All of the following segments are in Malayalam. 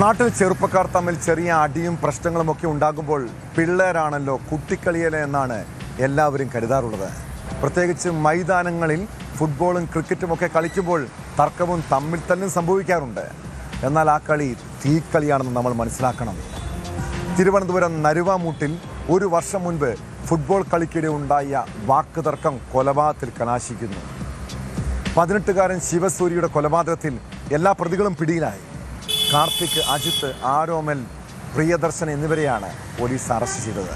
നാട്ടിൽ ചെറുപ്പക്കാർ തമ്മിൽ ചെറിയ അടിയും പ്രശ്നങ്ങളുമൊക്കെ ഉണ്ടാകുമ്പോൾ പിള്ളേരാണല്ലോ കുട്ടിക്കളിയലെ എന്നാണ് എല്ലാവരും കരുതാറുള്ളത്. പ്രത്യേകിച്ച് മൈതാനങ്ങളിൽ ഫുട്ബോളും ക്രിക്കറ്റുമൊക്കെ കളിക്കുമ്പോൾ തർക്കവും തമ്മിൽ തല്ലും സംഭവിക്കാറുണ്ട്. എന്നാൽ ആ കളി തീക്കളിയാണെന്ന് നമ്മൾ മനസ്സിലാക്കണം. തിരുവനന്തപുരം നരുവാമൂട്ടിൽ ഒരു വർഷം മുൻപ് ഫുട്ബോൾ കളിക്കിടെ ഉണ്ടായ വാക്കുതർക്കം കൊലപാതകത്തിൽ കലാശിക്കുന്നു. 18-കാരൻ ശിവസൂര്യയുടെ കൊലപാതകത്തിൽ എല്ലാ പ്രതികളും പിടിയിലായി. കാർത്തിക്, അജിത്ത്, ആരോമൽ, പ്രിയദർശൻ എന്നിവരെയാണ് പോലീസ് അറസ്റ്റ് ചെയ്തത്.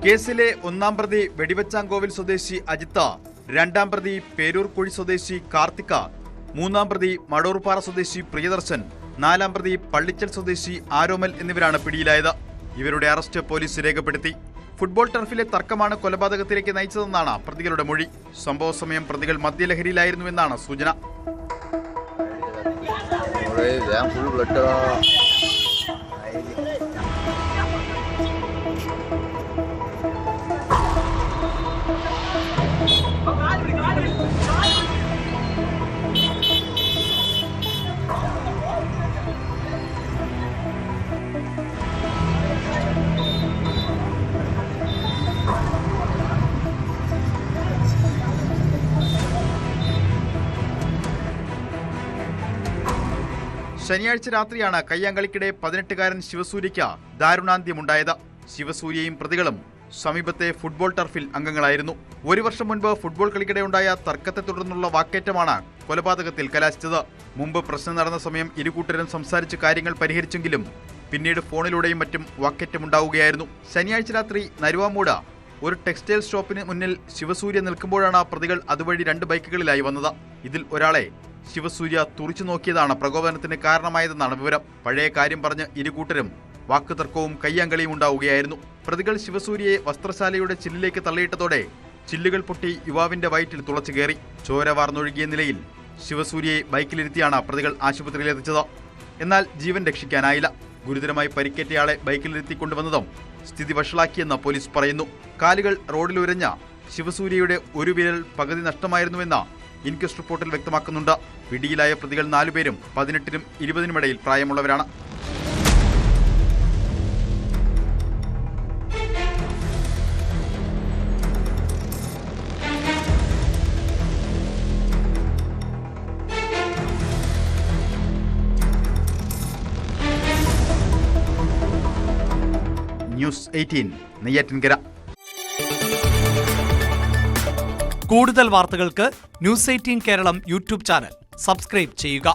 കേസിലെ ഒന്നാം പ്രതി വെടിവച്ചാങ്കോവിൽ സ്വദേശി അജിത്ത്, രണ്ടാം പ്രതി പേരൂർക്കുഴി സ്വദേശി കാർത്തിക, മൂന്നാം പ്രതി മടൂർപ്പാറ സ്വദേശി പ്രിയദർശൻ, നാലാം പ്രതി പള്ളിച്ചൽ സ്വദേശി ആരോമൽ എന്നിവരാണ് പിടിയിലായത്. ഇവരുടെ അറസ്റ്റ് പോലീസ് രേഖപ്പെടുത്തി. ഫുട്ബോൾ ടർഫിലെ തർക്കമാണ് കൊലപാതകത്തിലേക്ക് നയിച്ചതെന്നാണ് പ്രതികളുടെ മൊഴി. സംഭവ സമയം പ്രതികൾ മദ്യലഹരിയിലായിരുന്നുവെന്നാണ് സൂചന. ശനിയാഴ്ച രാത്രിയാണ് കയ്യാങ്കളിക്കിടെ 18-കാരൻ ശിവസൂര്യയ്ക്ക് ദാരുണാന്ത്യമുണ്ടായത്. ശിവസൂര്യയും പ്രതികളും സമീപത്തെ ഫുട്ബോൾ ടർഫിൽ അംഗങ്ങളായിരുന്നു. ഒരു വർഷം മുൻപ് ഫുട്ബോൾ കളിക്കിടെ ഉണ്ടായ തർക്കത്തെ തുടർന്നുള്ള വാക്കേറ്റമാണ് കൊലപാതകത്തിൽ കലാശിച്ചത്. മുമ്പ് പ്രശ്നം നടന്ന സമയം ഇരുകൂട്ടരും സംസാരിച്ച് കാര്യങ്ങൾ പരിഹരിച്ചെങ്കിലും പിന്നീട് ഫോണിലൂടെയും മറ്റും വാക്കേറ്റമുണ്ടാവുകയായിരുന്നു. ശനിയാഴ്ച രാത്രി നരുവാമൂട് ഒരു ടെക്സ്റ്റൈൽ ഷോപ്പിന് മുന്നിൽ ശിവസൂര്യ നിൽക്കുമ്പോഴാണ് പ്രതികൾ അതുവഴി 2 ബൈക്കുകളിലായി വന്നത്. ഇതിൽ ഒരാളെ ശിവസൂര്യ തുറിച്ചു നോക്കിയതാണ് പ്രകോപനത്തിന് കാരണമായതെന്നാണ് വിവരം. പഴയ കാര്യം പറഞ്ഞ് ഇരുകൂട്ടരും വാക്കുതർക്കവും കയ്യാങ്കളിയും ഉണ്ടാവുകയായിരുന്നു. പ്രതികൾ ശിവസൂര്യയെ വസ്ത്രശാലയുടെ ചില്ലിലേക്ക് തള്ളിയിട്ടതോടെ ചില്ലുകൾ പൊട്ടി യുവാവിന്റെ വയറ്റിൽ തുളച്ചു കയറി. ചോര വാർന്നൊഴുകിയ നിലയിൽ ശിവസൂര്യയെ ബൈക്കിലിരുത്തിയാണ് പ്രതികൾ ആശുപത്രിയിലെത്തിച്ചത്. എന്നാൽ ജീവൻ രക്ഷിക്കാനായില്ല. ഗുരുതരമായി പരിക്കേറ്റയാളെ ബൈക്കിലിരുത്തി കൊണ്ടുവന്നതും സ്ഥിതി വഷളാക്കിയെന്ന് പോലീസ് പറയുന്നു. കാലുകൾ റോഡിലുരഞ്ഞ ശിവസൂര്യയുടെ ഒരു വിരൽ പകുതി നഷ്ടമായിരുന്നുവെന്ന് ഇൻക്വസ്റ്റ് റിപ്പോർട്ടിൽ വ്യക്തമാക്കുന്നുണ്ട്. പിടിയിലായ പ്രതികൾ 4 പേരും 18-നും 20-നും ഇടയിൽ പ്രായമുള്ളവരാണ്. ന്യൂസ് 18 നെയ്യാറ്റിൻകര. കൂടുതൽ വാർത്തകൾക്ക് news 18 Keralam YouTube channel subscribe ചെയ്യുക.